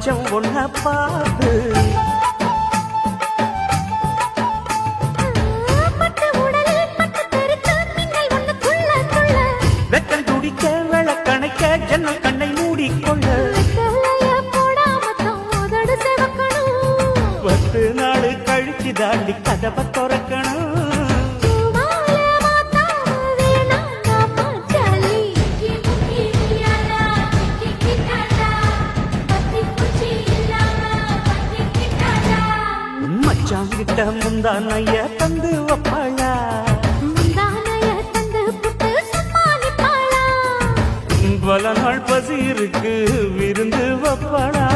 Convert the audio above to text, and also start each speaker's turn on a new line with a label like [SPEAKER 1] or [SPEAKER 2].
[SPEAKER 1] மச்சம் ஒன்ன பார்த்து வெக்கம் துடிக்க விளக்கணைக்க ஜன்னல் கண்ணை மூடிக்கொள்ள 10 நாள் கழிச்சு தாண்டி கதவை திறக்கணும். மச்சாங்கிட்ட முந்தானைய தந்து வப்பாளா, பல நாள் பசி இருக்கு விருந்து வப்பாளா.